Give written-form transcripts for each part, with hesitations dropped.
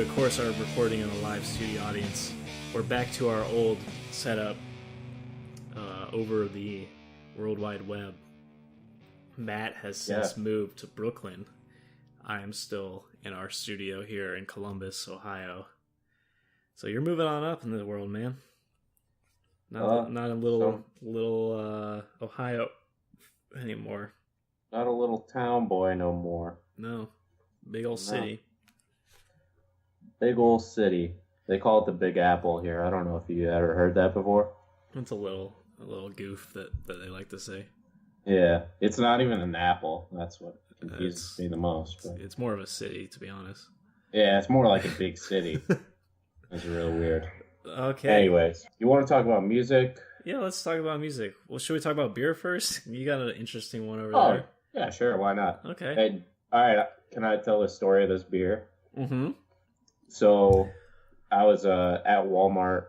of course, are recording in a live studio audience. We're back to our old setup over the World Wide Web. Matt has since moved to Brooklyn. I am still in our studio here in Columbus, Ohio. So you're moving on up in the world, man. Not a little Ohio anymore. Not a little town boy no more. No, big old city. Big old city. They call it the Big Apple here. I don't know if you ever heard that before. It's a little goof that they like to say. Yeah, it's not even an apple. That's what confuses me the most. But. It's more of a city, to be honest. Yeah, it's more like a big city. That's real weird. Okay. Anyways, you want to talk about music? Yeah, let's talk about music. Well, should we talk about beer first? You got an interesting one over there. Yeah, sure. Why not? Okay. Hey, all right. Can I tell the story of this beer? Mm-hmm. So, I was at Walmart,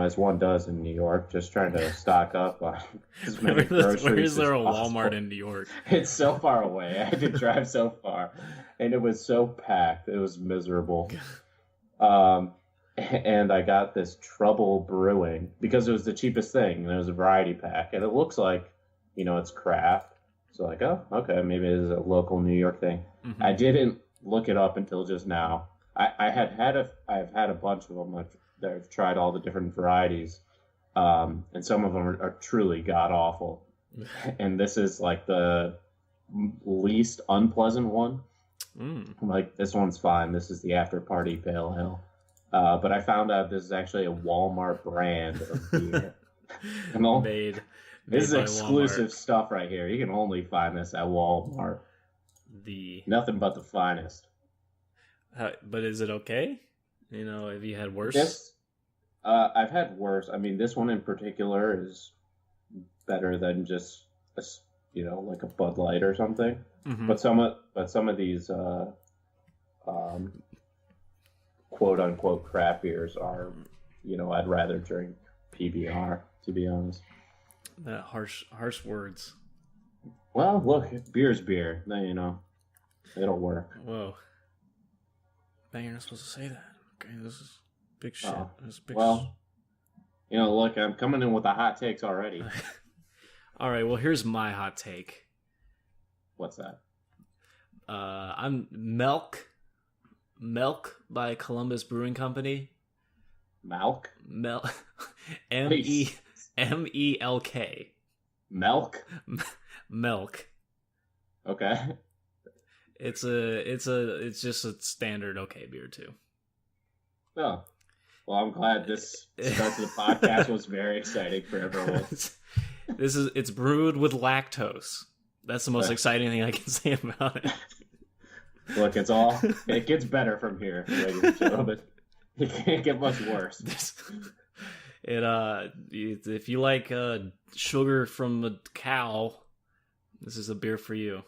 as one does in New York, just trying to stock up on as many groceries. Where is there a possible. Walmart in New York? It's so far away. I had to drive so far, and it was so packed. It was miserable. And I got this Trouble Brewing because it was the cheapest thing. There was a variety pack, and it looks like, it's craft. So like, oh, okay, maybe it is a local New York thing. Mm-hmm. I didn't look it up until just now. I've had a bunch of them. I've tried all the different varieties, and some of them are truly god awful. And this is like the least unpleasant one. I'm like, this one's fine. This is the After Party Pale Ale. But I found out this is actually a Walmart brand of beer. Made this is exclusive Walmart. Stuff right here. You can only find this at Walmart. Nothing but the finest. But is it okay? Have you had worse? Yes, I've had worse. I mean, this one in particular is better than just like a Bud Light or something. Mm-hmm. But some of these quote unquote craft beers are, I'd rather drink PBR, to be honest. That harsh words. Well, look, beer's beer. Then it'll work. Whoa. Man, you're not supposed to say that. Okay, this is big shit. Well, look, I'm coming in with the hot takes already. All right, well, here's my hot take. What's that? I'm Milk by Columbus Brewing Company. Milk? M-E-M-E-L-K. Milk? Milk. Okay. It's just a standard okay beer too. Oh. Well, I'm glad this start to the podcast was very exciting for everyone. It's brewed with lactose. That's the most exciting thing I can say about it. Look, it gets better from here, ladies and gentlemen. It can't get much worse. If you like sugar from a cow, this is a beer for you.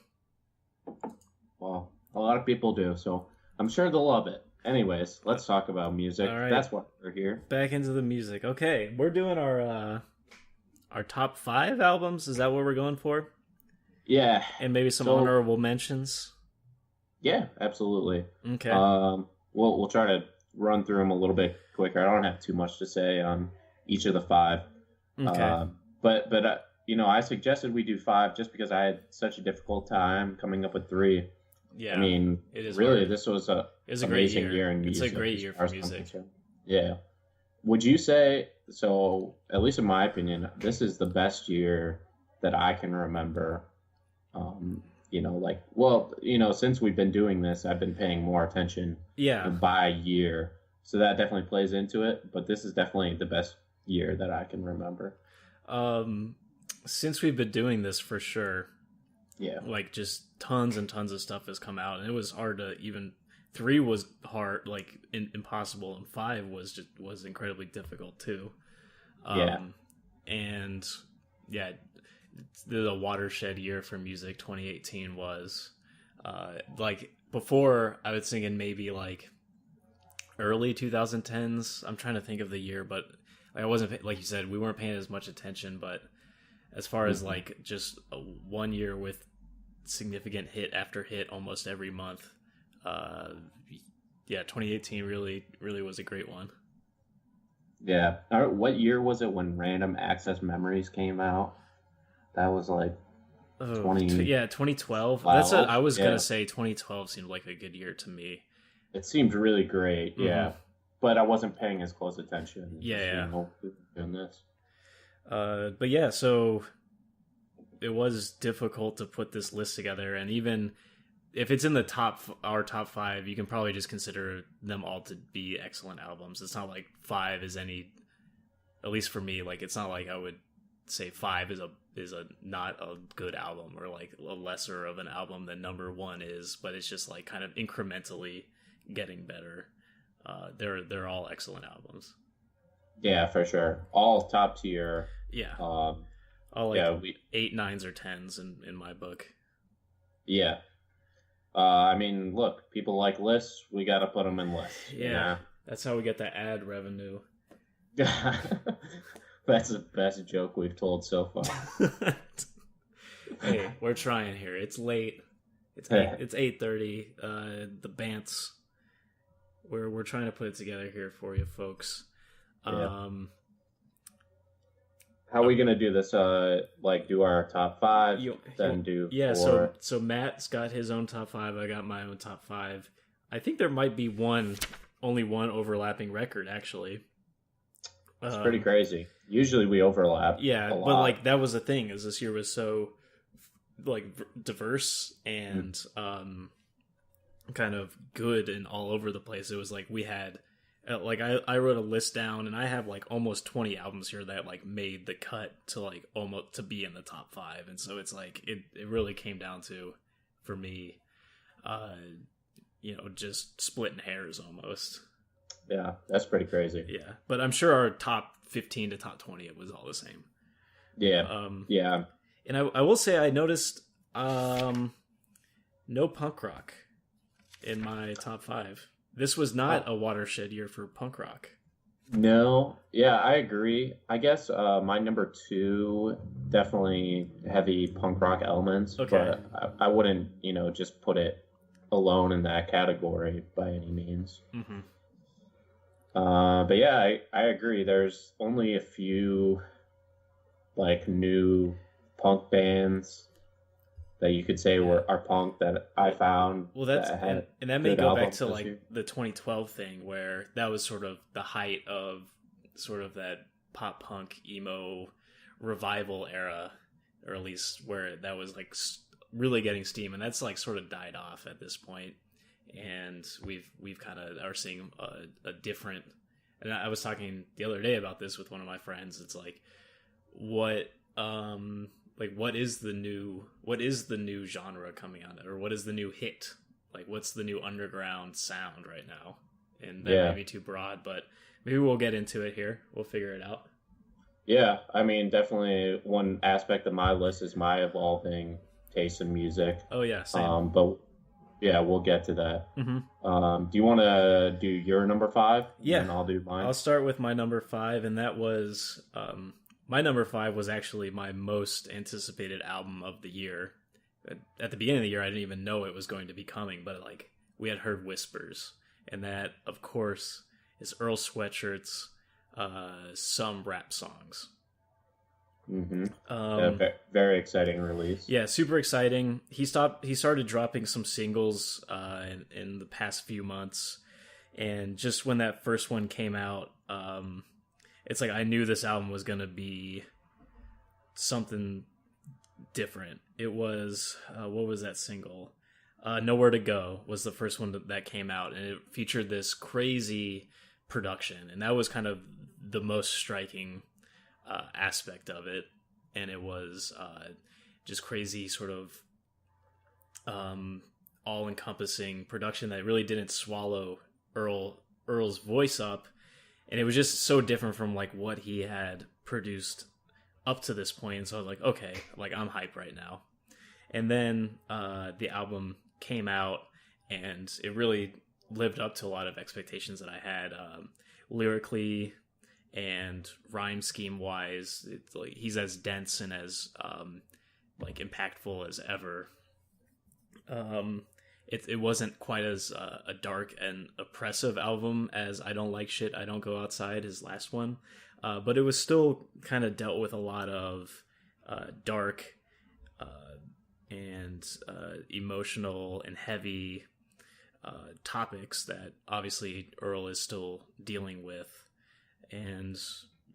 Well, a lot of people do, so I'm sure they'll love it. Anyways, let's talk about music. All right. That's why we're here. Back into the music. Okay, we're doing our top 5 albums. Is that what we're going for? Yeah. And maybe some honorable mentions? Yeah, absolutely. Okay. We'll try to run through them a little bit quicker. I don't have too much to say on each of the 5. Okay. But I suggested we do 5 just because I had such a difficult time coming up with 3. Yeah. I mean, it is really, hard. This was an amazing great year in music. It's a great year for music. Yeah. Would you say, so at least in my opinion, this is the best year that I can remember? Since we've been doing this, I've been paying more attention by year. So that definitely plays into it. But this is definitely the best year that I can remember. Since we've been doing this, for sure. Yeah. Like, just tons and tons of stuff has come out. And it was hard to even... 3 was hard, like, impossible. And 5 was incredibly difficult, too. And, yeah... The watershed year for music, 2018 was. Before, I was thinking maybe like early 2010s. I'm trying to think of the year, but I wasn't, like you said, we weren't paying as much attention. But as far as like just 1 year with significant hit after hit almost every month, 2018 really was a great one. Yeah. What year was it when Random Access Memories came out? That was like 2012. That's what I was gonna say. 2012 seemed like a good year to me. It seemed really great, yeah. But I wasn't paying as close attention. Yeah. Doing this. But yeah, so it was difficult to put this list together, and even if it's in our top 5, you can probably just consider them all to be excellent albums. It's not like 5 is any, at least for me, like it's not like I would say 5 is a not a good album or like a lesser of an album than number 1 is, but it's just like kind of incrementally getting better. They're all excellent albums. Yeah, for sure. All top tier. Yeah. All like 8, 9s, or 10s in my book. Yeah. I mean, look, people like lists. We got to put them in lists. Yeah. You know? That's how we get the ad revenue. That's the best joke we've told so far. Hey, we're trying here. It's late. It's 8:30. The Bants. We're trying to put it together here for you folks. Yeah. How are we gonna do this? Like do our top 5, then do 4. So Matt's got his own top 5. I got my own top 5. I think there might be only one overlapping record actually. It's pretty crazy. Usually we overlap. Yeah, but like that was the thing, is this year was so like diverse and kind of good and all over the place. It was like we had like I wrote a list down, and I have like almost 20 albums here that like made the cut to like almost to be in the top 5, and so it's like it really came down to, for me, just splitting hairs almost. Yeah, that's pretty crazy. Yeah, but I'm sure our top 15 to top 20, it was all the same. Yeah. Yeah. And I will say I noticed no punk rock in my top 5. This was not a watershed year for punk rock. No. Yeah, I agree. I guess my number 2, definitely heavy punk rock elements. Okay. But I wouldn't, just put it alone in that category by any means. Mm-hmm. But yeah, I agree. There's only a few like new punk bands that you could say are punk that I found. Well, and that may go back to like the 2012 thing, where that was sort of the height of sort of that pop punk emo revival era, or at least where that was like really getting steam, and that's like sort of died off at this point. And we've kind of are seeing a different. And I was talking the other day about this with one of my friends. It's like, what is the new genre coming on, or what is the new hit? Like, what's the new underground sound right now? And that may be too broad, but maybe we'll get into it here. We'll figure it out. Yeah, I mean, definitely one aspect of my list is my evolving taste in music. Oh yeah, same. But yeah, we'll get to that. Mm-hmm. Do you want to do your number 5? Yeah, and I'll do mine. I'll start with my number 5, and that was my number 5 was actually my most anticipated album of the year. At the beginning of the year, I didn't even know it was going to be coming, but like we had heard whispers, and that, of course, is Earl Sweatshirt's Some Rap Songs. Mm-hmm. Very exciting release. Yeah, super exciting. He started dropping some singles in the past few months, and just when that first one came out, it's like I knew this album was gonna be something different. It was what was that single? Nowhere to Go was the first one that came out, and it featured this crazy production, and that was kind of the most striking aspect of it. And it was just crazy, sort of all-encompassing production that really didn't swallow Earl's voice up, and it was just so different from like what he had produced up to this point. And so I was like, okay, like I'm hyped right now. And then the album came out, and it really lived up to a lot of expectations that I had, lyrically and rhyme scheme wise. It's like he's as dense and as like impactful as ever. it wasn't quite as a dark and oppressive album as I Don't Like Shit, I Don't Go Outside, his last one. But it was still kind of dealt with a lot of dark and emotional and heavy topics that obviously Earl is still dealing with. And,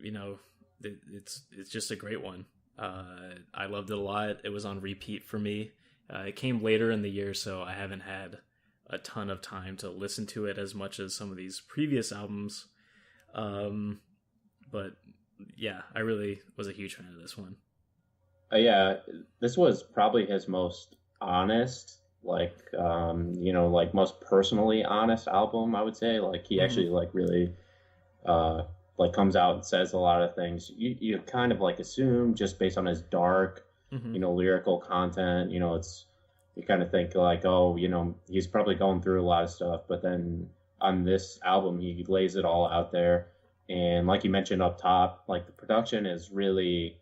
you know, it's just a great one. I loved it a lot. It was on repeat for me. It came later in the year, so I haven't had a ton of time to listen to it as much as some of these previous albums. But yeah, I really was a huge fan of this one. Yeah, this was probably his most honest, like, you know, like most personally honest album, I would say. Like he actually like really like comes out and says a lot of things you kind of like assume just based on his dark, you know, lyrical content. You know, it's, you kind of think like, oh, you know, he's probably going through a lot of stuff, but then on this album he lays it all out there. And like you mentioned up top, like the production is really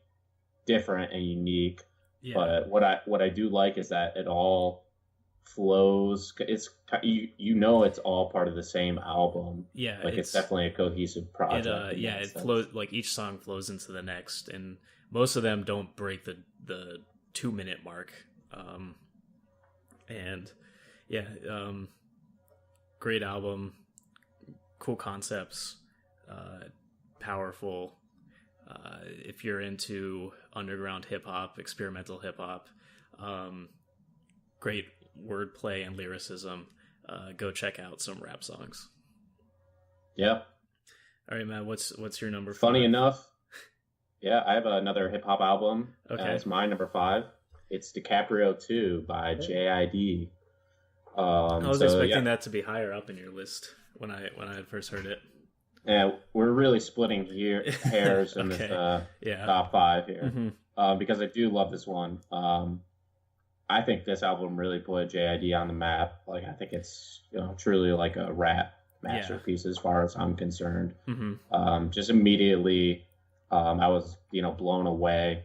different and unique. Yeah. But what I do like is that it all flows. It's, you know, it's all part of the same album. Yeah, like it's definitely a cohesive project. It flows, like each song flows into the next, and most of them don't break the 2-minute mark. And yeah, great album, cool concepts, powerful. If you're into underground hip hop, experimental hip hop, great wordplay and lyricism. Go check out some rap songs. Yeah. All right, Matt. What's your number 5? Funny enough, yeah, I have another hip hop album. Okay, it's my number 5. It's Dicaprio 2 by J.I.D. I was expecting that to be higher up in your list when I had first heard it. Yeah, we're really splitting hairs in this top 5 here, because I do love this one. I think this album really put J.I.D. on the map. Like, I think it's, you know, truly like a rap masterpiece as far as I'm concerned. Just immediately, I was, you know, blown away.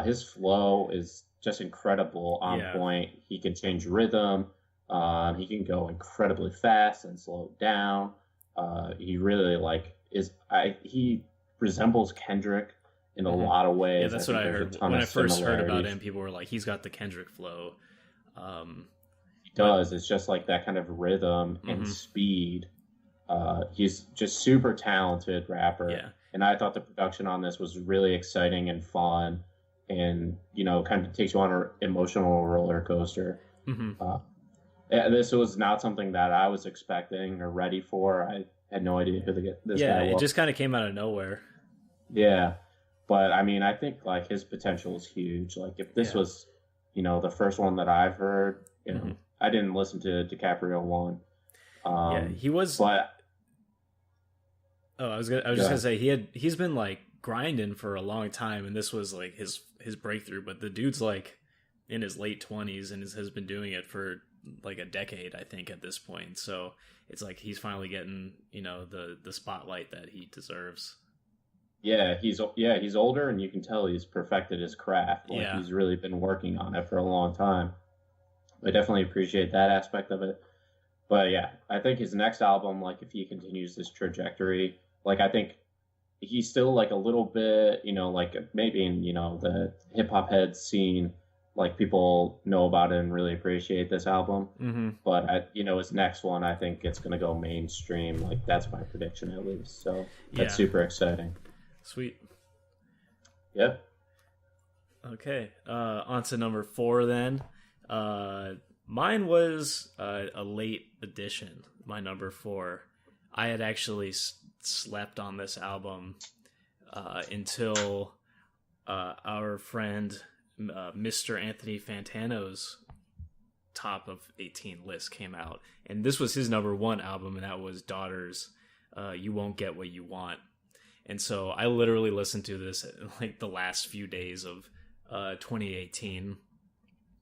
His flow is just incredible, on point. He can change rhythm. He can go incredibly fast and slow down. He really he resembles Kendrick in a lot of ways. Yeah, that's what I heard. When I first heard about him, people were like, he's got the Kendrick flow. He does. It's just like that kind of rhythm and speed. He's just super talented rapper. Yeah. And I thought the production on this was really exciting and fun, and, you know, kind of takes you on an emotional roller coaster. This was not something that I was expecting or ready for. I had no idea who this guy was. Yeah, it just kind of came out of nowhere. Yeah, but I mean, I think like his potential is huge. Like if this was, you know, the first one that I've heard, you know, I didn't listen to Dicaprio 1. He was. But I was just gonna say he's been like grinding for a long time, and this was like his breakthrough. But the dude's like in his late 20s and has been doing it for like a decade, I think, at this point. So it's like he's finally getting, you know, the spotlight that he deserves. Yeah, he's older, and you can tell he's perfected his craft. Like he's really been working on it for a long time. I definitely appreciate that aspect of it. But yeah, I think his next album, like if he continues this trajectory, like I think he's still like a little bit, you know, like maybe in, you know, the hip hop head scene, like people know about it and really appreciate this album. But you know, his next one, I think it's going to go mainstream. Like that's my prediction at least. So that's super exciting. Sweet. Yep. Okay. On to number 4 then. Mine was a late addition. My number 4. I had actually slept on this album until our friend Mr. Anthony Fantano's top of 18 list came out, and this was his number 1 album, and that was Daughters, You Won't Get What You Want. And so I literally listened to this like the last few days of 2018.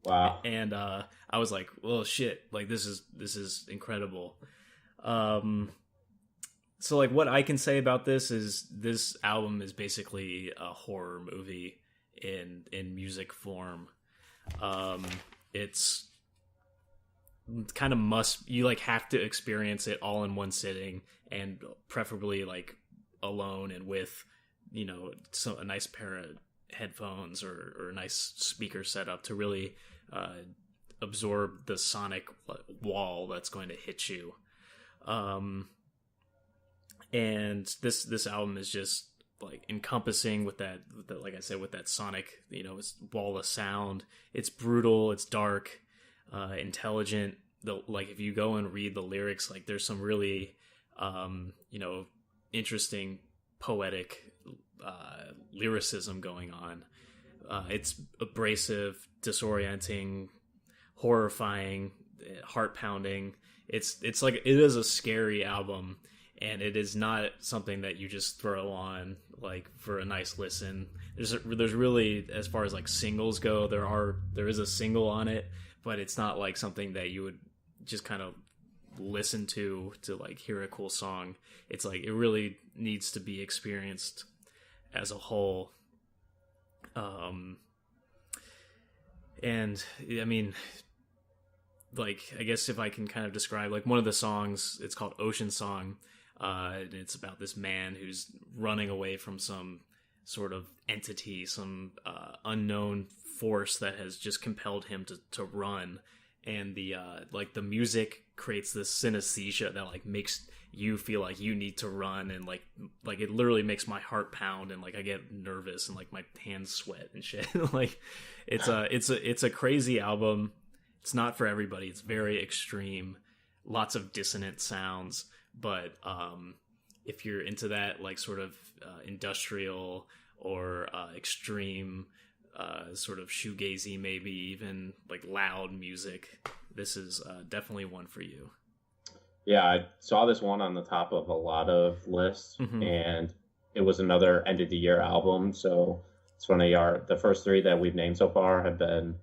Wow. And I was like, well, shit, like this is incredible. So like what I can say about this is this album is basically a horror movie in music form. It's kind of you like have to experience it all in one sitting, and preferably like alone and with, you know, a nice pair of headphones or a nice speaker setup to really absorb the sonic wall that's going to hit you. And this album is just like encompassing with that, like I said, with that sonic, you know, it's wall of sound. It's brutal, it's dark, intelligent. Like if you go and read the lyrics, like there's some really you know, interesting poetic lyricism going on. It's abrasive, disorienting, horrifying, heart pounding. It's like, it is a scary album, and it is not something that you just throw on like for a nice listen. There's really, as far as like singles go, there is a single on it, but it's not like something that you would just kind of listen to like hear a cool song. It's like, it really needs to be experienced as a whole. And I mean, like, I guess if I can kind of describe like one of the songs, it's called Ocean Song. And it's about this man who's running away from some sort of entity, some unknown force that has just compelled him to run. And the like the music creates this synesthesia that like makes you feel like you need to run, and like it literally makes my heart pound, and like I get nervous and like my hands sweat and shit. Like it's a crazy album. It's not for everybody. It's very extreme, lots of dissonant sounds. But if you're into that like sort of industrial or extreme sort of shoegazy, maybe even like loud music, this is definitely one for you. Yeah, I saw this one on the top of a lot of lists, and it was another end of the year album. So it's funny, the first three that we've named so far have been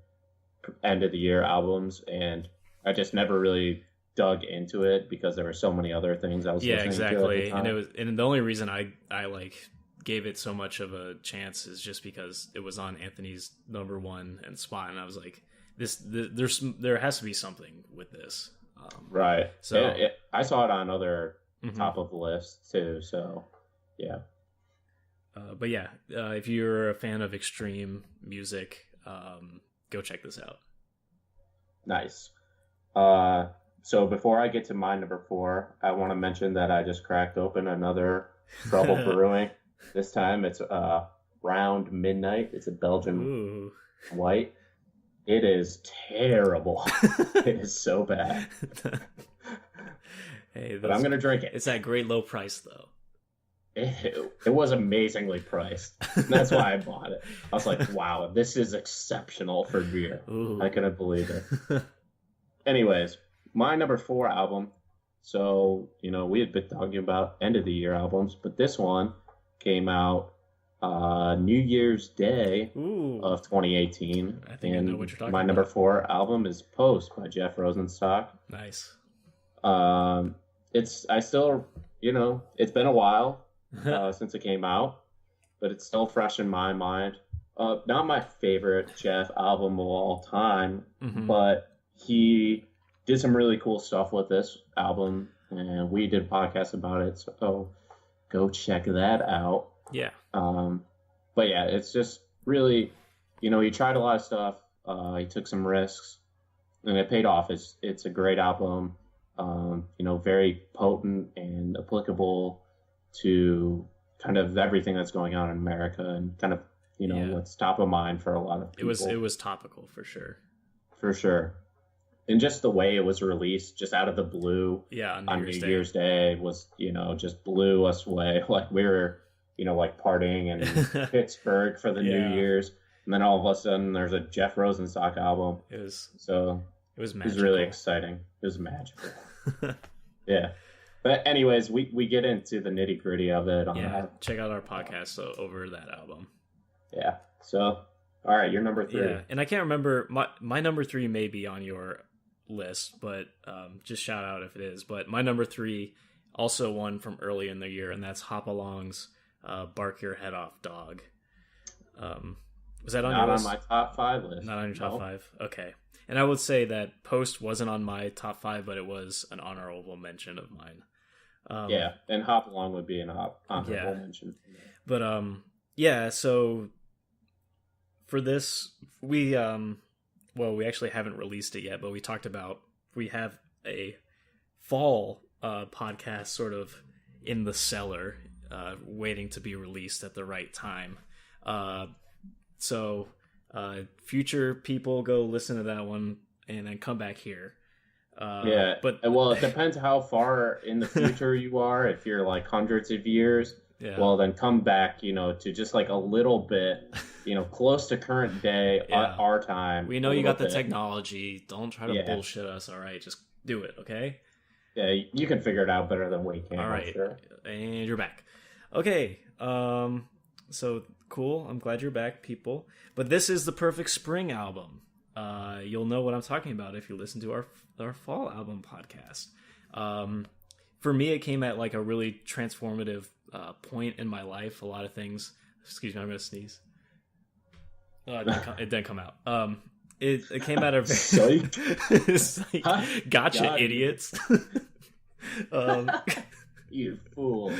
end of the year albums, and I just never really dug into it because there were so many other things I was listening exactly. to at the time. And the only reason I like gave it so much of a chance is just because it was on Anthony's number one and spot, and I was like, there has to be something with this. Right. So yeah, I saw it on other top of the lists too. So yeah. But yeah, if you're a fan of extreme music, go check this out. Nice. So before I get to my number 4, I want to mention that I just cracked open another Trouble Brewing. This time it's Round Midnight. It's a Belgian white. It is terrible. It is so bad. Hey, but I'm going to drink it. It's that great low price, though. It was amazingly priced. That's why I bought it. I was like, wow, this is exceptional for beer. Ooh. I couldn't believe it. Anyways, my number 4 album. So, you know, we had been talking about end of the year albums, but this one came out New Year's Day of 2018. I think I know what you're talking my about. number 4 album is Post by Jeff Rosenstock. Nice. I still, you know, it's been a while since it came out, but it's still fresh in my mind. Not my favorite Jeff album of all time, but he did some really cool stuff with this album, and we did a podcast about it, so go check that out. Yeah. But yeah, it's just really, you know, he tried a lot of stuff. He took some risks, and it paid off. It's a great album. You know, very potent and applicable to kind of everything that's going on in America, and kind of, you know, what's top of mind for a lot of people. It was topical for sure. For sure. And just the way it was released, just out of the blue, on New Year's Day was, you know, just blew us away. Like we were, you know, like partying in Pittsburgh for the New Year's, and then all of a sudden there's a Jeff Rosenstock album. It was magical. It was really exciting. It was magical. Yeah. But anyways, we get into the nitty gritty of it. Check out our podcast over that album. Yeah. So, all right, your number 3. Yeah, and I can't remember, my number 3 may be on your list, but just shout out if it is. But my number 3, also one from early in the year, and that's Hopalong's Bark Your Head Off Dog. Was that on Not your on list? my top 5 list. Not on your top No. 5? Okay. And I would say that Post wasn't on my top 5, but it was an honorable mention of mine. Yeah, and Hop Along would be an honorable mention. But yeah, so for this, we actually haven't released it yet, but we talked about we have a fall podcast sort of in the cellar, waiting to be released at the right time. So future people go listen to that one and then come back here. But well, it depends how far in the future you are. If you're like hundreds of years, well, then come back, to just like a little bit, close to current day, our time. We know you got the technology. Don't try to bullshit us. All right, just do it. Okay. Yeah, you can figure it out better than we can. All right, I'm sure. And you're back. Okay. So cool. I'm glad you're back, people. But this is the Perfect Spring album. You'll know what I'm talking about if you listen to our fall album podcast. For me, it came at like a really transformative point in my life. A lot of things. Excuse me, I'm gonna sneeze. It didn't come out. It came out of gotcha, idiots. You fools.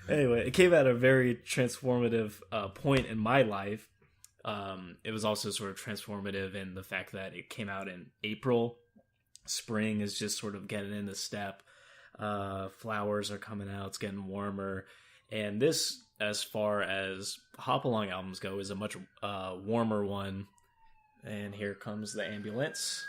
Anyway, it came at a very transformative point in my life. It was also sort of transformative in the fact that it came out in April. Spring is just sort of getting into step. Flowers are coming out. It's getting warmer. And this, as far as hop-along albums go, is a much warmer one. And here comes the ambulance.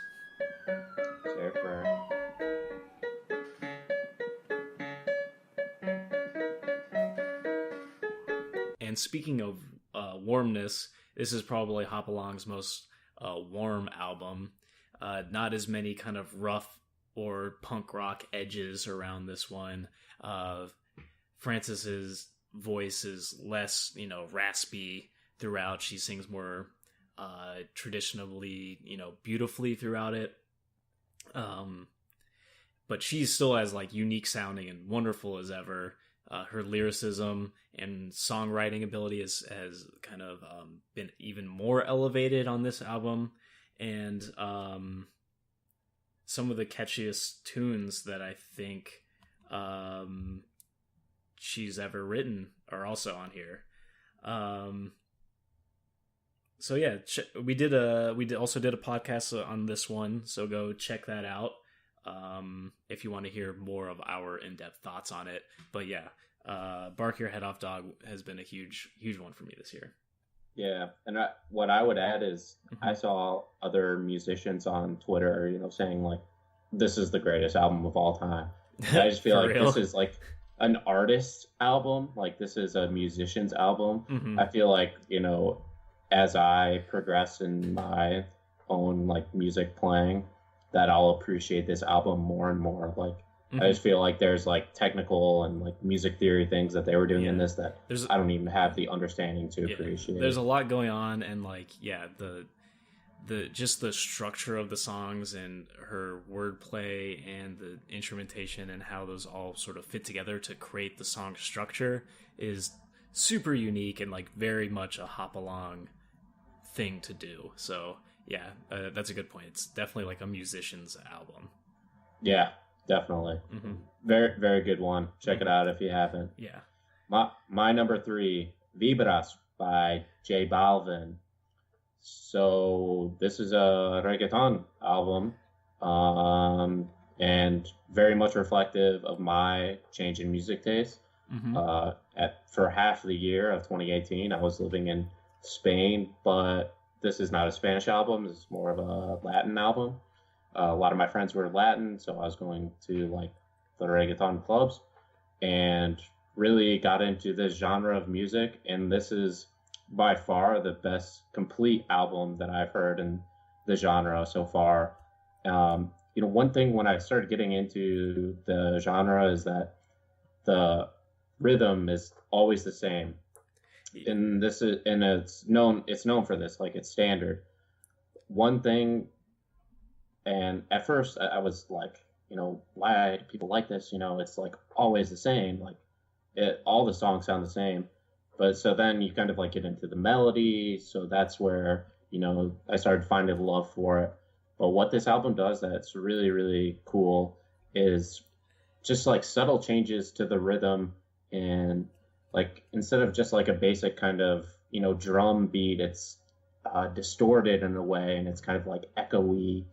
And speaking of warmness, this is probably Hop-Along's most warm album. Not as many kind of rough or punk rock edges around this one. Frances's voice is less, raspy throughout. She sings more traditionally, beautifully throughout it. But she still has like unique sounding and wonderful as ever. Her lyricism and songwriting ability has kind of been even more elevated on this album. And some of the catchiest tunes that I think she's ever written are also on here. So yeah, we also did a podcast on this one, so go check that out if you want to hear more of our in-depth thoughts on it. But yeah, Bark Your Head Off Dog has been a huge one for me this year. Yeah, and what I would add is I saw other musicians on Twitter, saying like, this is the greatest album of all time. And I just feel like this is like an artist's album. Like this is a musician's album. I feel like, as I progress in my own like music playing, that I'll appreciate this album more and more. Like I just feel like there's like technical and like music theory things that they were doing in this that I don't even have the understanding to appreciate. There's a lot going on, and like the just the structure of the songs and her wordplay and the instrumentation and how those all sort of fit together to create the song structure is super unique and like very much a hop-along thing to do. So yeah, that's a good point. It's definitely like a musician's album. Yeah, definitely. Very, very good one. Check it out if you haven't. Yeah. My number 3, Vibras by J Balvin. So this is a reggaeton album, and very much reflective of my change in music taste. For half the year of 2018, I was living in Spain, but this is not a Spanish album. This is more of a Latin album. A lot of my friends were Latin, so I was going to like the reggaeton clubs and really got into this genre of music. And this is by far the best complete album that I've heard in the genre so far. One thing when I started getting into the genre is that the rhythm is always the same. And it's known for this, like it's standard. One thing, and at first I was like, why do people like this? It's like always the same. Like all the songs sound the same. But so then you kind of like get into the melody. So that's where, I started finding love for it. But what this album does that's really, really cool is just like subtle changes to the rhythm. And like instead of just like a basic kind of, drum beat, it's distorted in a way, and it's kind of like echoey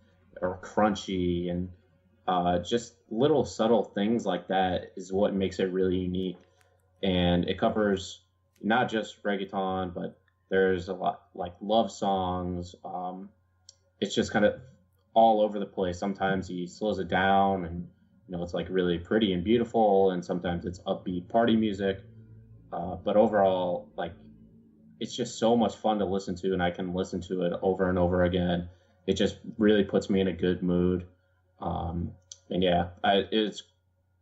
or crunchy. And just little subtle things like that is what makes it really unique. And it covers not just reggaeton, but there's a lot like love songs. It's just kind of all over the place. Sometimes he slows it down, and it's like really pretty and beautiful, and sometimes it's upbeat party music. But overall, like it's just so much fun to listen to, and I can listen to it over and over again. It just really puts me in a good mood. And yeah, it's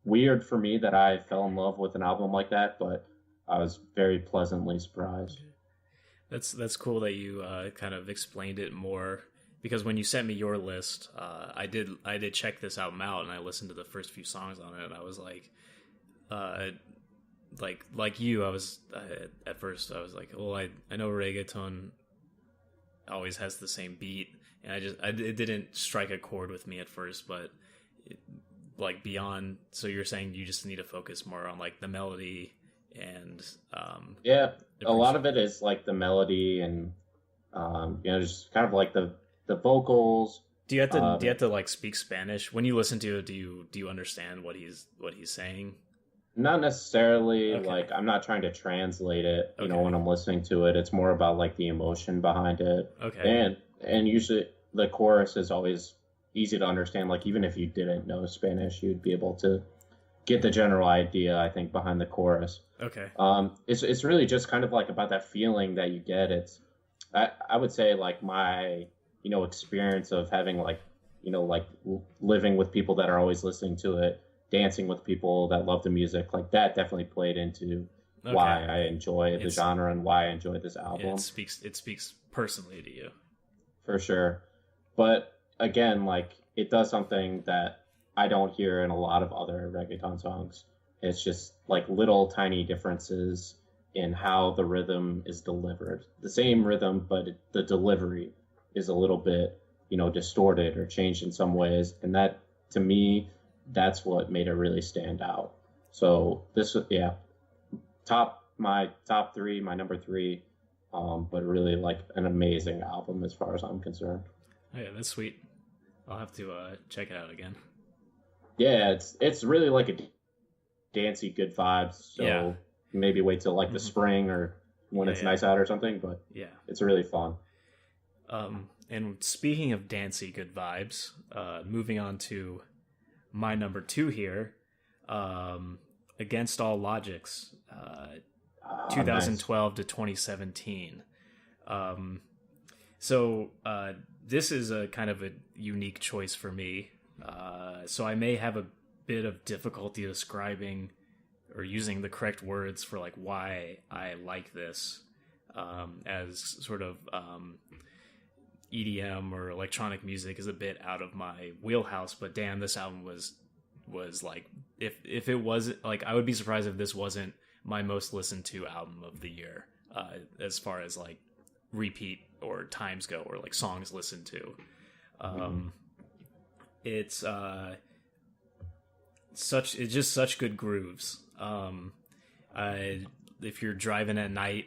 weird for me that I fell in love with an album like that, but I was very pleasantly surprised. That's cool that you kind of explained it more, because when you sent me your list, I did check this album out, and I listened to the first few songs on it, and I was like you, I was at first I was like, well, I know reggaeton always has the same beat, and it didn't strike a chord with me at first, but like beyond, so you're saying you just need to focus more on like the melody and yeah, a lot of it is like the melody and just kind of like the vocals. Do you have to like speak Spanish when you listen to it? Do you understand what he's saying? Not necessarily. Okay. Like I'm not trying to translate it, when I'm listening to it. It's more about like the emotion behind it. Okay. And usually the chorus is always easy to understand. Like even if you didn't know Spanish, you'd be able to get the general idea, I think, behind the chorus. Okay. It's really just kind of like about that feeling that you get. I would say like my experience of having like living with people that are always listening to it, dancing with people that love the music, like that definitely played into why I enjoy the genre and why I enjoy this album. Yeah, it speaks personally to you. For sure. But again, like it does something that I don't hear in a lot of other reggaeton songs. It's just like little tiny differences in how the rhythm is delivered. The same rhythm, but the delivery is a little bit, distorted or changed in some ways. And that, to me, that's what made it really stand out. So this, yeah, my top three, my number three, but really like an amazing album as far as I'm concerned. Oh, yeah, that's sweet. I'll have to check it out again. Yeah, it's really like a dancey, good vibes. So yeah. Maybe wait till like the spring or when it's nice out or something. But yeah, it's really fun. And speaking of dancey, good vibes, moving on to my number two here, Against All Logics, 2012 to 2017. So this is a kind of a unique choice for me. So I may have a bit of difficulty describing or using the correct words for like why I like this, as sort of EDM or electronic music is a bit out of my wheelhouse. But damn, this album was like, if it wasn't like, I would be surprised if this wasn't my most listened to album of the year, as far as like repeat or times go, or like songs listened to. It's just such good grooves. If you're driving at night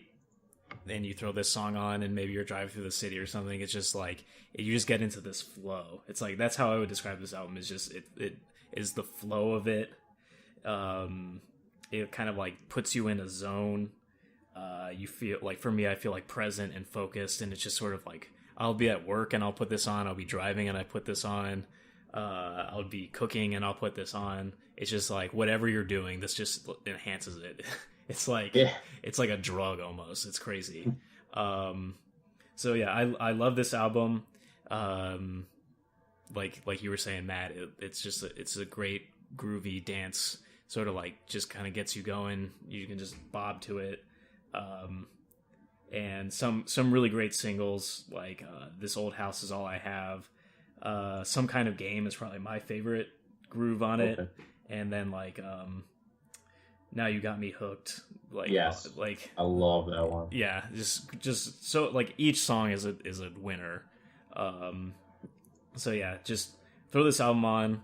and you throw this song on and maybe you're driving through the city or something, it's just like you just get into this flow. It's like, that's how I would describe this album, is just it is the flow of it. It kind of like puts you in a zone. You feel like, for me, I feel like present and focused, and it's just sort of like, I'll be at work and I'll put this on, I'll be driving and I put this on, I'll be cooking and I'll put this on. It's just like, whatever you're doing, this just enhances it. It's like, It's like a drug almost. It's crazy. So yeah, I love this album. Like you were saying, Matt, it's a great groovy dance, sort of like just kind of gets you going. You can just bob to it. And some really great singles, like This Old House Is All I Have. Some Kind of Game is probably my favorite groove on it. And then like Now You Got Me Hooked. Like, yes, like I love that one. Yeah, just so like each song is a winner. So yeah, just throw this album on,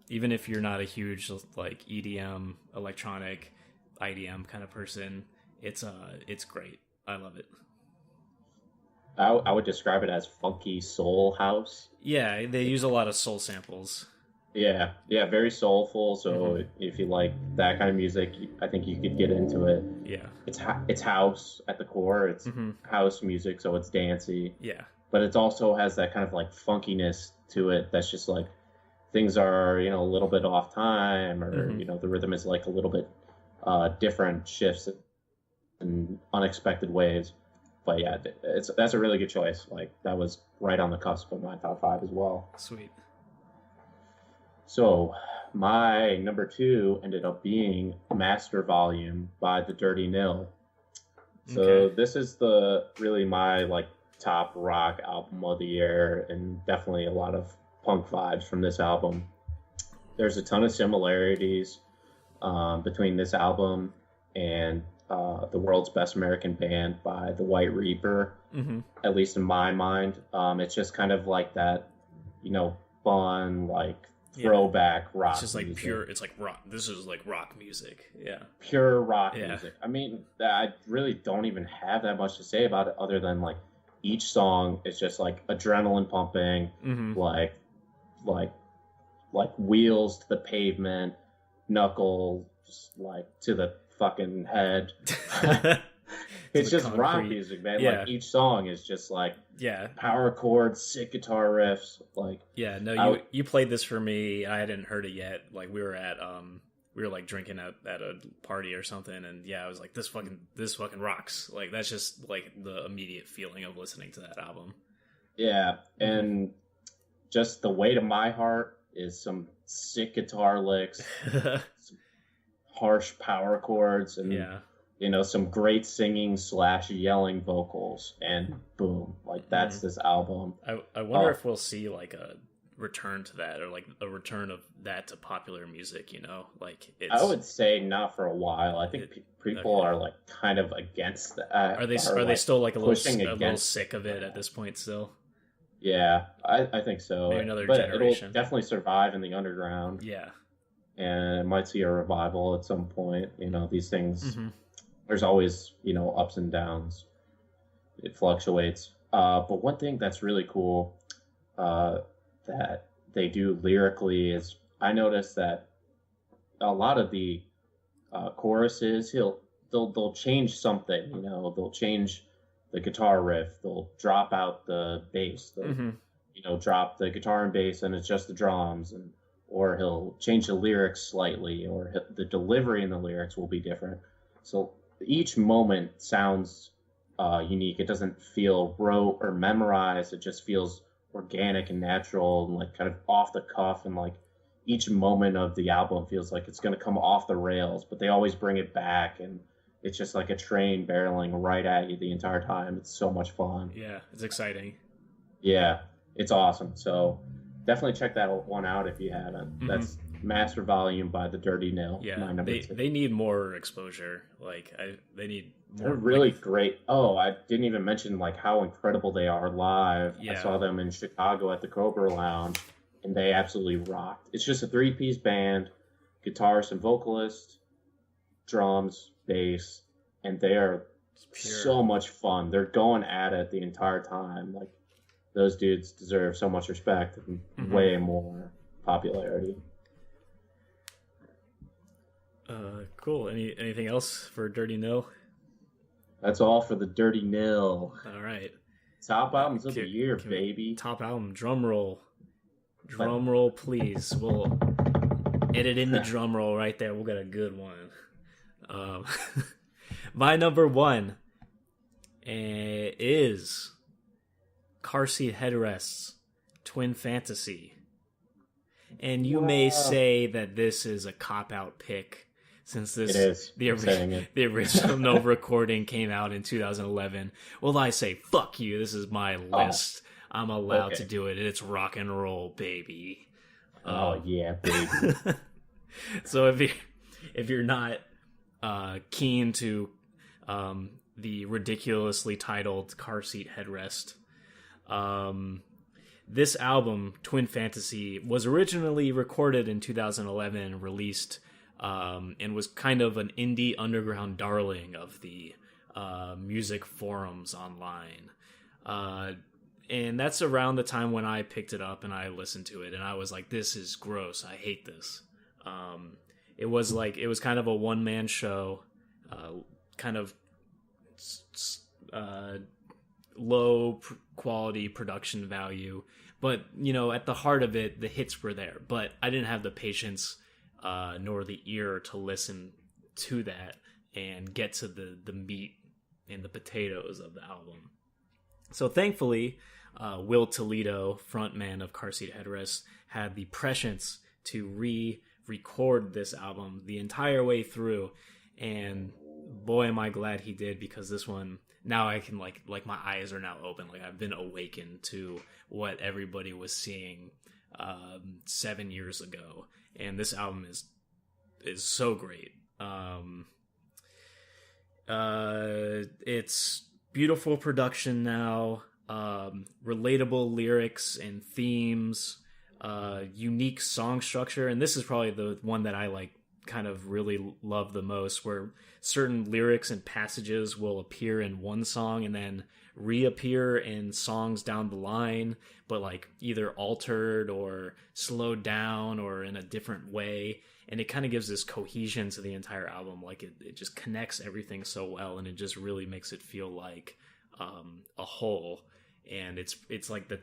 even if you're not a huge like EDM, electronic, IDM kind of person. It's great. I love it. I would describe it as funky soul house. Yeah, they use a lot of soul samples. Yeah, very soulful. So if you like that kind of music, I think you could get into it. Yeah, it's house at the core. It's house music, so it's dancey. Yeah, but it also has that kind of like funkiness to it. That's just like things are a little bit off time, or the rhythm is like a little bit different, shifts in unexpected ways. But yeah, that's a really good choice. Like that was right on the cusp of my top 5 as well. Sweet. So my number 2 ended up being Master Volume by the Dirty Nil. So this is really my like top rock album of the year, and definitely a lot of punk vibes from this album. There's a ton of similarities between this album and The World's Best American Band by the White Reaper, at least in my mind. It's just kind of like that, fun, like throwback rock. It's just like music. pure. It's like rock. This is like rock music. Yeah, pure rock music. I mean, I really don't even have that much to say about it, other than like each song is just like adrenaline pumping, like wheels to the pavement, knuckles like to the fucking head. It's just concrete rock music, man. Yeah. Like each song is just like power chords, sick guitar riffs. Like you played this for me. I hadn't heard it yet. Like we were like drinking at a party or something, and I was like, this fucking rocks. Like that's just like the immediate feeling of listening to that album. Yeah, and just the weight of my heart is some sick guitar licks, some harsh power chords, and some great singing / yelling vocals, and boom, like that's this album. I wonder if we'll see like a return to that, or like a return of that to popular music. Like I would say not for a while. I think people are like kind of against that. Are they still like a little sick of it at this point still? Yeah, I think so. Maybe another but generation. It'll definitely survive in the underground. Yeah, and it might see a revival at some point. These things. There's always ups and downs. It fluctuates. But one thing that's really cool that they do lyrically is I noticed that a lot of the choruses they'll change something. They'll change the guitar riff. They'll drop out the bass. They'll drop the guitar and bass, and it's just the drums. Or he'll change the lyrics slightly, or the delivery in the lyrics will be different. So each moment sounds unique. It doesn't feel rote or memorized. It just feels organic and natural, and like kind of off the cuff. And like each moment of the album feels like it's going to come off the rails, but they always bring it back, and it's just like a train barreling right at you the entire time. It's so much fun. Yeah, it's exciting. Yeah, it's awesome. So definitely check that one out if you haven't. That's Master Volume by the Dirty Nil. Yeah, they need more exposure. Like they need more. They're really great. Oh, I didn't even mention like how incredible they are live. Yeah. I saw them in Chicago at the Cobra Lounge, and they absolutely rocked. It's just a 3-piece band, guitarist and vocalist, drums, bass, and they are so much fun. They're going at it the entire time. Like those dudes deserve so much respect and way more popularity. Cool. Anything else for Dirty Nil? That's all for the Dirty Nil. All right. Top albums of the year, baby. Top album. Drum roll. Drum roll, please. We'll edit in the drum roll right there. We'll get a good one. My number 1 is Car Seat Headrests, Twin Fantasy. And you may say that this is a cop-out pick, since the original No recording came out in 2011. Well, I say, fuck you, this is my list. I'm allowed to do it, and it's rock and roll, baby. Yeah, baby. So if you're not keen to the ridiculously titled Car Seat Headrest. This album, Twin Fantasy, was originally recorded in 2011 and released, and was kind of an indie underground darling of the music forums online. And that's around the time when I picked it up and I listened to it, and I was like, this is gross. I hate this. It was kind of a one-man show, kind of low quality production value, but at the heart of it, the hits were there. But I didn't have the patience nor the ear to listen to that and get to the meat and the potatoes of the album. So thankfully, Will Toledo, frontman of Car Seat Headrest, had the prescience to re-record this album the entire way through, and boy am I glad he did, because this one, now I can like my eyes are now open, like I've been awakened to what everybody was seeing 7 years ago, and this album is so great. It's beautiful production now, relatable lyrics and themes, unique song structure, and this is probably the one that I like kind of really love the most, where certain lyrics and passages will appear in one song and then reappear in songs down the line, but like either altered or slowed down or in a different way, and it kind of gives this cohesion to the entire album. Like it just connects everything so well, and it just really makes it feel like a whole. And it's like the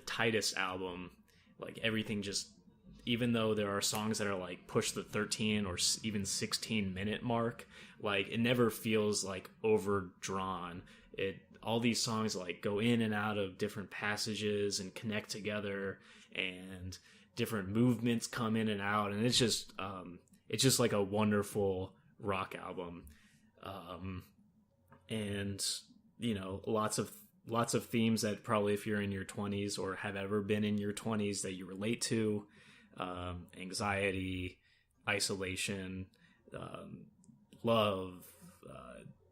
tightest album. Like everything just, even though there are songs that are like push the 13 or even 16 minute mark, like it never feels like overdrawn. All these songs like go in and out of different passages and connect together, and different movements come in and out, and it's just like a wonderful rock album. And lots of themes that probably, if you're in your 20s or have ever been in your 20s, that you relate to. Anxiety, isolation, love,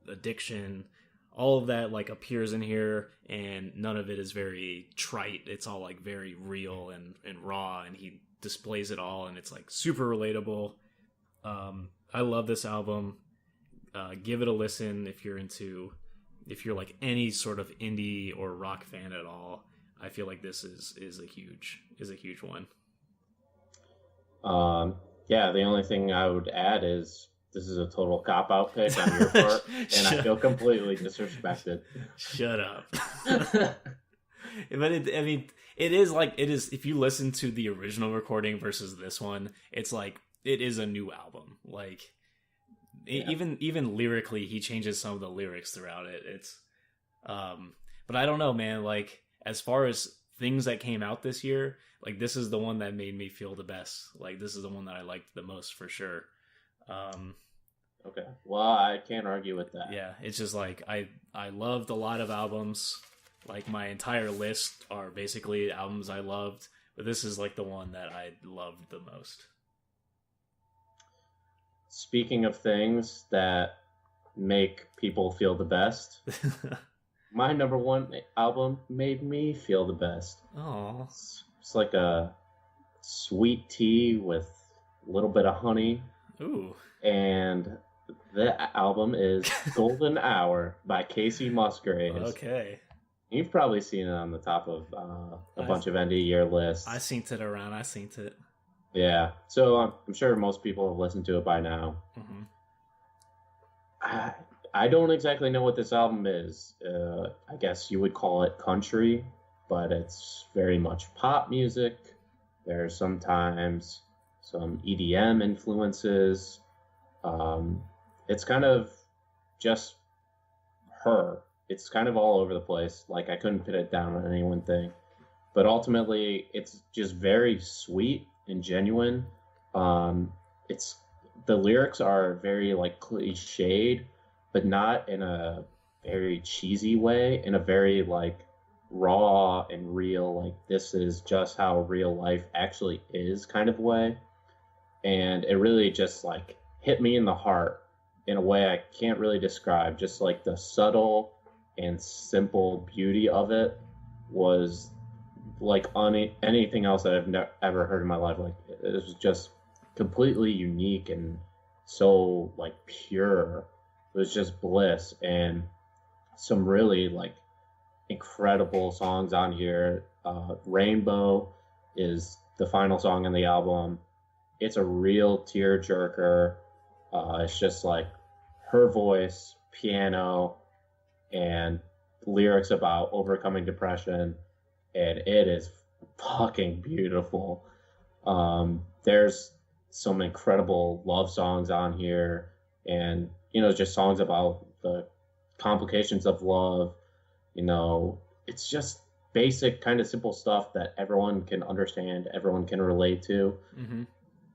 addiction, all of that like appears in here, and none of it is very trite. It's all like very real and raw, and he displays it all, and it's like super relatable. I love this album. Give it a listen if you're like any sort of indie or rock fan at all. I feel like this is a huge one. Yeah, the only thing I would add is this is a total cop-out pick on your part, and I feel completely disrespected. Shut up. But it is, if you listen to the original recording versus this one, it's like, it is a new album. Like, yeah. Even lyrically, he changes some of the lyrics throughout it. It's, but I don't know, man, like, as far as things that came out this year, like, this is the one that made me feel the best. Like, this is the one that I liked the most, for sure. Okay. Well, I can't argue with that. Yeah, it's just like, I loved a lot of albums. Like, my entire list are basically albums I loved, but this is like the one that I loved the most. Speaking of things that make people feel the best, my number one album made me feel the best. Oh, it's like a sweet tea with a little bit of honey. Ooh. And the album is Golden Hour by Kacey Musgraves. Okay. You've probably seen it on the top of a bunch of end of year lists. I seen it around. I seen it. Yeah. So I'm sure most people have listened to it by now. Mm-hmm. I don't exactly know what this album is. I guess you would call it country, but it's very much pop music. There's sometimes some EDM influences. It's kind of just her. It's kind of all over the place. Like, I couldn't put it down on any one thing. But ultimately, it's just very sweet and genuine. It's the lyrics are very, like, cliched, but not in a very cheesy way, in a very, like, raw and real, like, this is just how real life actually is kind of way. And it really just, like, hit me in the heart in a way I can't really describe. Just like the subtle and simple beauty of it was like anything else that I've ever heard in my life. Like it was just completely unique and so like pure. It was just bliss, and some really like incredible songs on here. Rainbow is the final song on the album. It's a real tearjerker. It's just like her voice, piano, and lyrics about overcoming depression, and it is fucking beautiful. There's some incredible love songs on here, and just songs about the complications of love. It's just basic, kind of simple stuff that everyone can understand, everyone can relate to,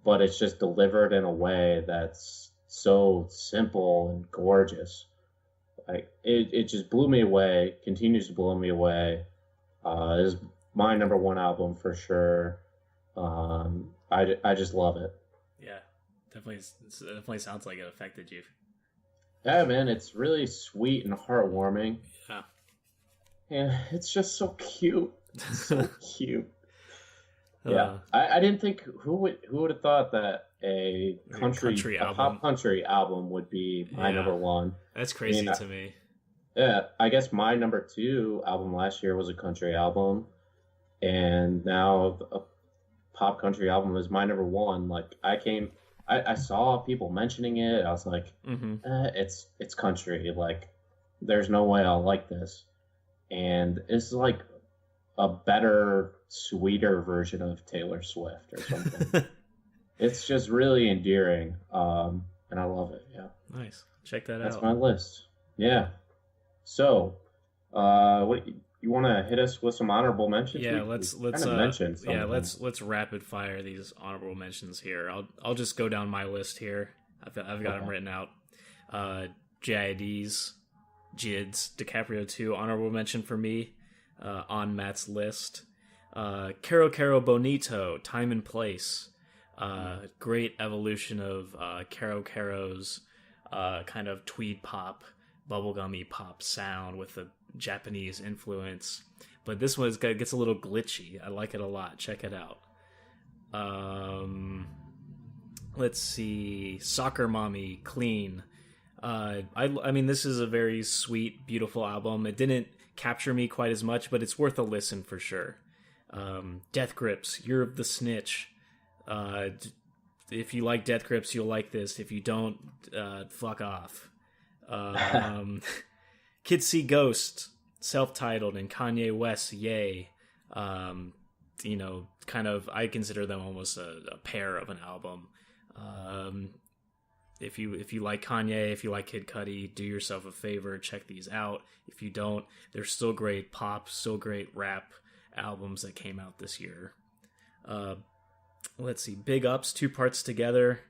but it's just delivered in a way that's so simple and gorgeous. Like it just blew me away, continues to blow me away. Is my number one album for sure. I just love it. Yeah, definitely sounds like it affected you. Yeah, man, it's really sweet and heartwarming. Yeah. Yeah, it's just so cute. It's so cute. Yeah, I didn't think who would have thought that a pop country album would be my number one. That's crazy to me. Yeah, I guess my number two album last year was a country album, and now a pop country album is my number one. Like I saw people mentioning it. I was like, it's country. Like, there's no way I'll like this. And it's like a better, sweeter version of Taylor Swift or something. It's just really endearing, and I love it. Yeah. Nice. Check that out. That's my list. Yeah. So, what you want to hit us with some honorable mentions? Yeah, let's rapid fire these honorable mentions here. I'll just go down my list here. I've got them written out. J.I.D's, J.I.D's, Dicaprio 2, honorable mention for me, on Matt's list. Caro Caro Bonito, Time and Place. Great evolution of Caro Caro's kind of tweed pop, bubblegummy pop sound with a Japanese influence. But this one gets a little glitchy. I like it a lot. Check it out. Let's see. Soccer Mommy, Clean. I mean, this is a very sweet, beautiful album. It didn't capture me quite as much, but it's worth a listen for sure. Death Grips, Year of the Snitch. If you like Death Grips, you'll like this. If you don't, fuck off. Kids See Ghost, self-titled, and Kanye West, Yay. Kind of, I consider them almost a pair of an album. If you like Kanye, if you like Kid Cudi, do yourself a favor, check these out. If you don't, they're still great pop, still great rap albums that came out this year. Let's see, Big Ups, 2 parts together.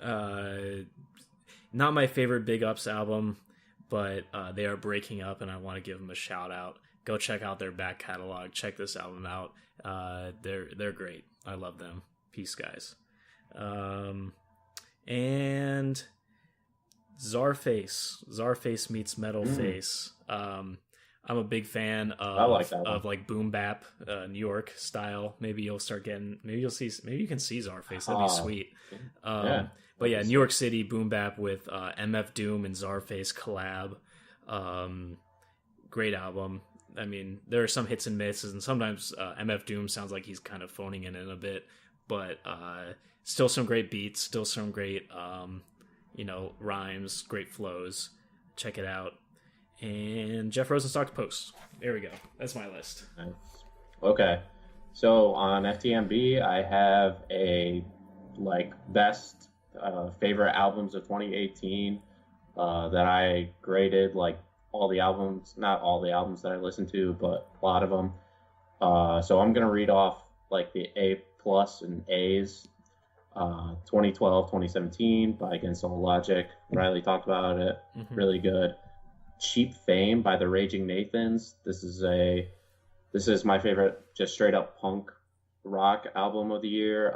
Not my favorite Big Ups album, but they are breaking up, and I want to give them a shout out. Go check out their back catalog. Check this album out. They're great. I love them. Peace, guys. And Czarface meets Metal Face. I'm a big fan of like boom bap, New York style. Maybe you can see Czarface. That'd be sweet. But yeah, New York City boom bap with MF Doom and Czarface collab. Great album. I mean, there are some hits and misses, and sometimes MF Doom sounds like he's kind of phoning it in a bit, but still some great beats, still some great rhymes, great flows. Check it out. And Jeff Rosenstock's Post. There we go. That's my list. Nice. Okay. So on FTMB, I have a best favorite albums of 2018 that I graded, like all the albums, not all the albums that I listened to, but a lot of them. So I'm going to read off like the A+ and A's. 2012, 2017 by Against All Logic. Riley talked about it. Really good. Cheap Fame by the Raging Nathans. This is my favorite, just straight up punk rock album of the year.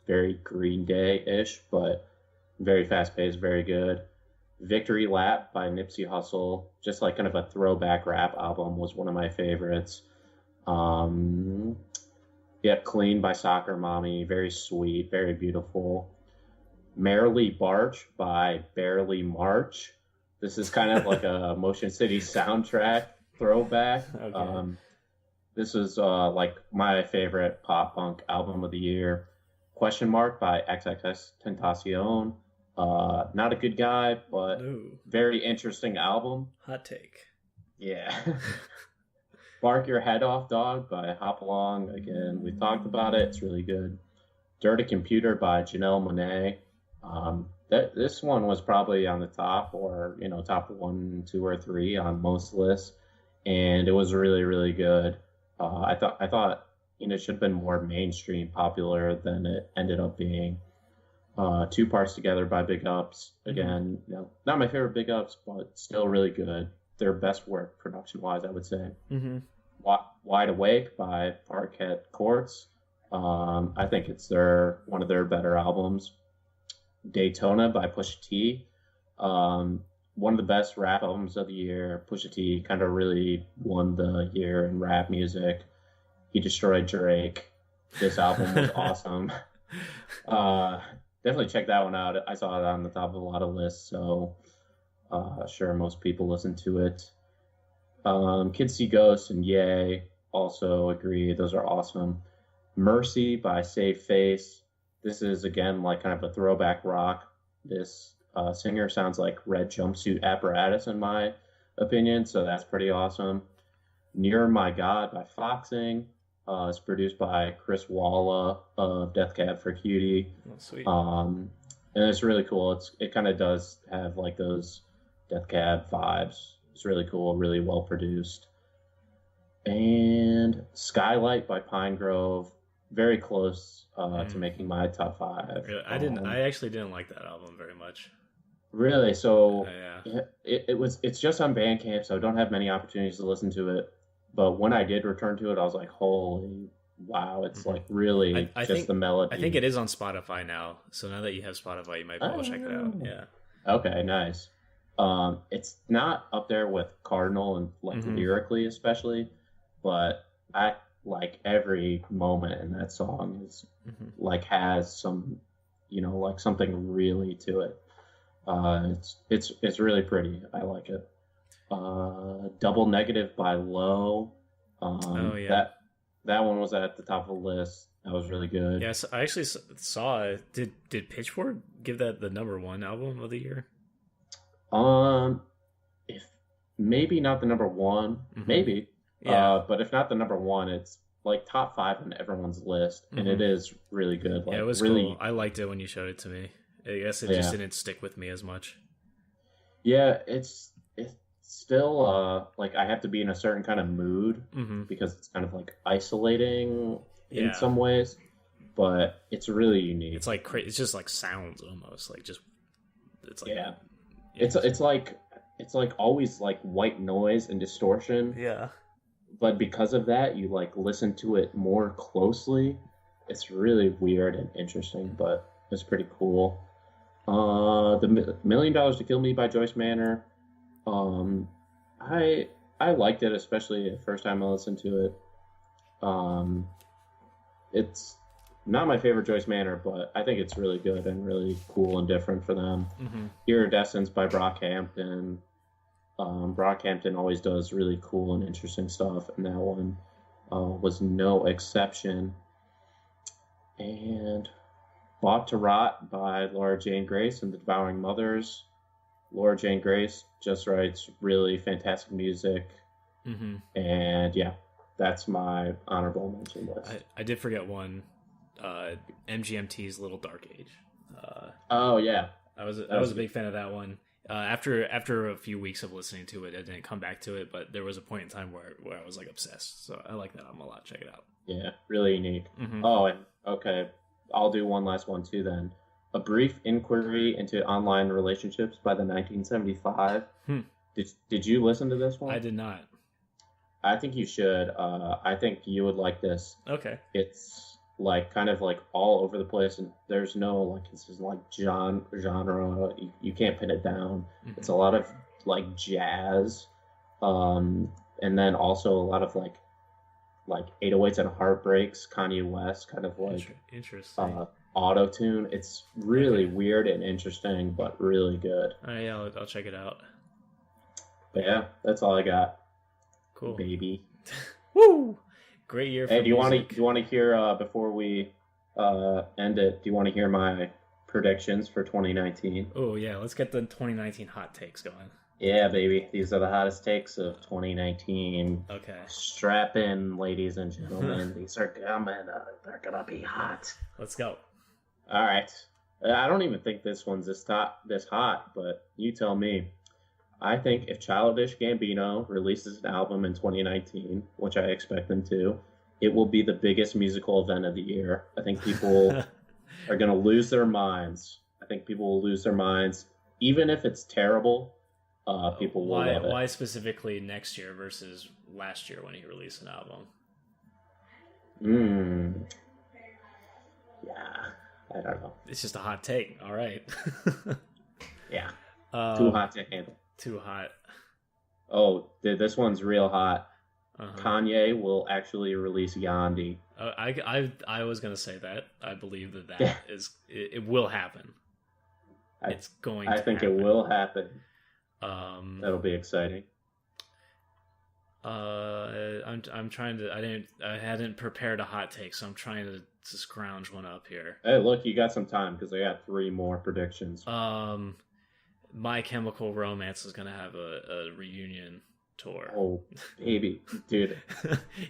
Very Green Day-ish, but Very fast paced, very good. Victory Lap by Nipsey Hussle, just like kind of a throwback rap album, was one of my favorites. Um, yeah, Clean by Soccer Mommy, very sweet, very beautiful. Merrily Barch by Barely March. This is kind of like a Motion City soundtrack throwback. Okay. This is like my favorite pop punk album of the year. Question Mark by XXX Tentacion. Not a good guy, but No. very interesting album. Hot take. Yeah. Bark Your Head Off Dog by Hopalong. Again, we talked about it. It's really good. Dirty Computer by Janelle Monáe. This one was probably on the top, or top 1, 2, or 3 on most lists, and it was really, really good. I thought it should have been more mainstream popular than it ended up being. 2 parts together by Big Ups. Again, not my favorite Big Ups, but still really good. Their best work production-wise, I would say. Mm-hmm. Wide Awake by Parquet Courts. I think it's one of their better albums. Daytona by Pusha T. One of the best rap albums of the year. Pusha T kind of really won the year in rap music. He destroyed Drake. This album was awesome. Definitely check that one out. I saw it on the top of a lot of lists, so sure most people listen to it. Kids See Ghosts and Yay, also agree. Those are awesome. Mercy by Save Face. This is, again, like kind of a throwback rock. This singer sounds like Red Jumpsuit Apparatus, in my opinion, so that's pretty awesome. Near My God by Foxing. It's produced by Chris Walla of Death Cab for Cutie. Oh, sweet. And it's really cool. It kind of does have like those Death Cab vibes. It's really cool, really well produced. And Skylight by Pine Grove, very close to making my top 5. I actually didn't like that album very much. Really? So yeah. It's just on Bandcamp, so I don't have many opportunities to listen to it. But when I did return to it, I was like, holy wow, it's like really I just think, the melody. I think it is on Spotify now. So now that you have Spotify, you might be able to check it out. Yeah. Okay, nice. It's not up there with Cardinal and like lyrically especially, but I like every moment in that song is like has some, like something really to it. It's really pretty. I like it. Double Negative by Low. Oh yeah. That one was at the top of the list. That was really good. Yes, I actually saw. Did Pitchfork give that the #1 album of the year? If maybe not the #1, maybe. Yeah. But if not the #1, it's like top 5 on everyone's list, and it is really good. Like, yeah, it was really cool. I liked it when you showed it to me. I guess it just didn't stick with me as much. Yeah, it's still like I have to be in a certain kind of mood because it's kind of like isolating in some ways, but it's really unique. It's like it's just like sounds almost like just it's like it's like always like white noise and distortion. Yeah. But because of that, you like listen to it more closely. It's really weird and interesting, but it's pretty cool. The $1 Million to Kill Me by Joyce Manor. I liked it, especially the first time I listened to it. It's not my favorite Joyce Manor, but I think it's really good and really cool and different for them. Iridescence by Brockhampton. Brockhampton always does really cool and interesting stuff, and that one was no exception. And Bought to Rot by Laura Jane Grace and the Devouring Mothers. Laura Jane Grace just writes really fantastic music. And yeah, that's my honorable mention list. I did forget one. MGMT's Little Dark Age. Oh yeah, I was a big fan of that one. After a few weeks of listening to it, I didn't come back to it, but there was a point in time where I was like obsessed. So I like that album a lot. Check it out. Yeah, really unique. Oh, and okay, I'll do one last one too then. A Brief Inquiry into Online Relationships by the 1975. Did you listen to this one? I did not. I think you should. I think you would like this. Okay. It's like kind of like all over the place, and there's no like this is like genre. You can't pin it down. Mm-hmm. It's a lot of like jazz, and then also a lot of like 808s and heartbreaks, Kanye West, kind of like interesting auto tune. It's really weird and interesting, but really good. Yeah, I'll check it out. But yeah, that's all I got. Cool, baby. Woo! Great year. Hey, do you want to hear before we end it? Do you want to hear my predictions for 2019? Oh yeah, let's get the 2019 hot takes going. Yeah, baby. These are the hottest takes of 2019. Okay. Strap in, ladies and gentlemen. These are coming. They're gonna be hot. Let's go. All right. I don't even think this one's this hot, but you tell me. I think if Childish Gambino releases an album in 2019, which I expect them to, it will be the biggest musical event of the year. I think people are going to lose their minds. I think people will lose their minds. Even if it's terrible, people will love it. Why specifically next year versus last year when he released an album? Yeah, I don't know. It's just a hot take. All right. Yeah. Too hot to handle. Too hot. Oh, this one's real hot. Kanye will actually release Yandi. I was gonna say that. I believe that is it will happen. It's going. I think happen. It will happen. That'll be exciting. I'm trying to. I hadn't prepared a hot take, so I'm trying to scrounge one up here. Hey, look, you got some time because I got 3 more predictions. My Chemical Romance is gonna have a reunion tour. Oh, baby, dude!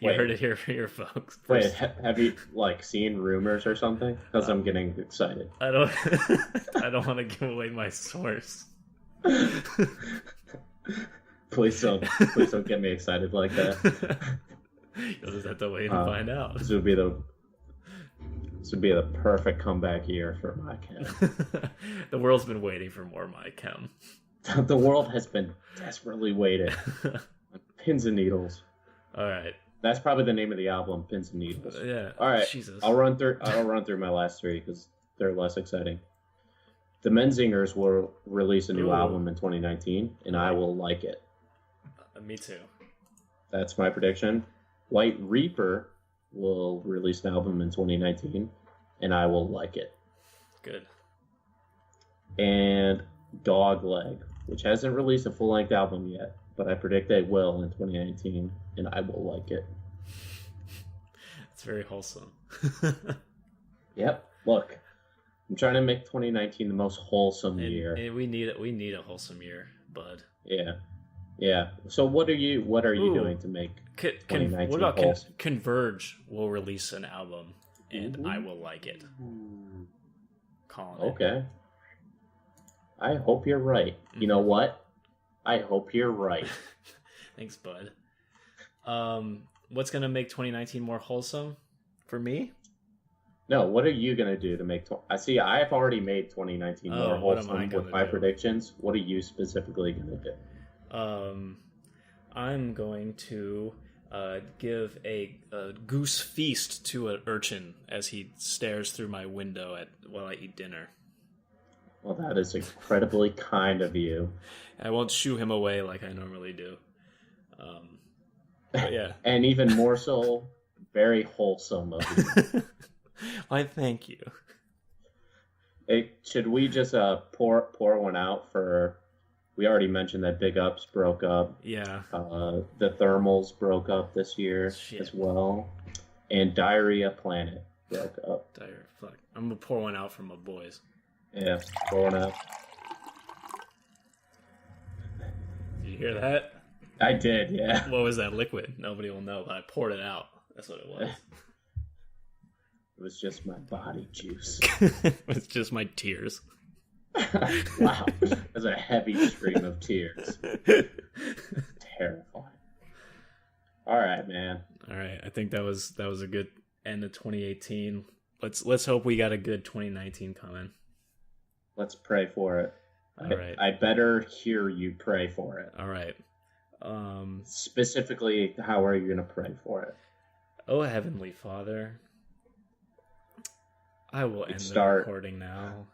You heard it here for your folks. Wait, have you seen rumors or something? Because I'm getting excited. I don't. I don't want to give away my source. Please don't get me excited like that. You'll just have to wait and find out. This would be the perfect comeback year for My Chem. The world's been waiting for more My Chem. The world has been desperately waiting. Pins and Needles. All right. That's probably the name of the album, Pins and Needles. Yeah. All right. Jesus. I'll run through my last 3 because they're less exciting. The Menzingers will release a new album in 2019, and I will like it. Me too. That's my prediction. White Reaper will release an album in 2019, and I will like it. Good. And Dogleg, which hasn't released a full-length album yet, but I predict they will in 2019, and I will like it. It's very wholesome. Yep. Look, I'm trying to make 2019 the most wholesome year. And we need it. We need a wholesome year, bud. Yeah. Yeah. So what are you doing to make 2019 what about wholesome? Converge will release an album, and I will like it. Calling it. Okay. I hope you're right. You know what? I hope you're right. Thanks, bud. What's gonna make 2019 more wholesome for me? No, what are you gonna do to make? I see. I've already made 2019 more wholesome with my predictions. What are you specifically gonna do? I'm going to give a goose feast to an urchin as he stares through my window while I eat dinner. Well, that is incredibly kind of you. I won't shoo him away like I normally do. But yeah. And even more so, very wholesome of you. Why, thank you. Hey, should we just pour one out for... We already mentioned that Big Ups broke up. Yeah. The Thermals broke up this year as well. And Diarrhea Planet broke up. Fuck. I'm going to pour one out for my boys. Yeah, pour one out. Did you hear that? I did, yeah. What was that liquid? Nobody will know, but I poured it out. That's what it was. It was just my body juice. It's just my tears. Wow. That's a heavy stream of tears. Terrifying. All right, man. All right. I think that was a good end of 2018. Let's hope we got a good 2019 coming. Let's pray for it. All right. I better hear you pray for it. All right. Specifically, how are you going to pray for it? Oh, Heavenly Father, I will end the start. recording now.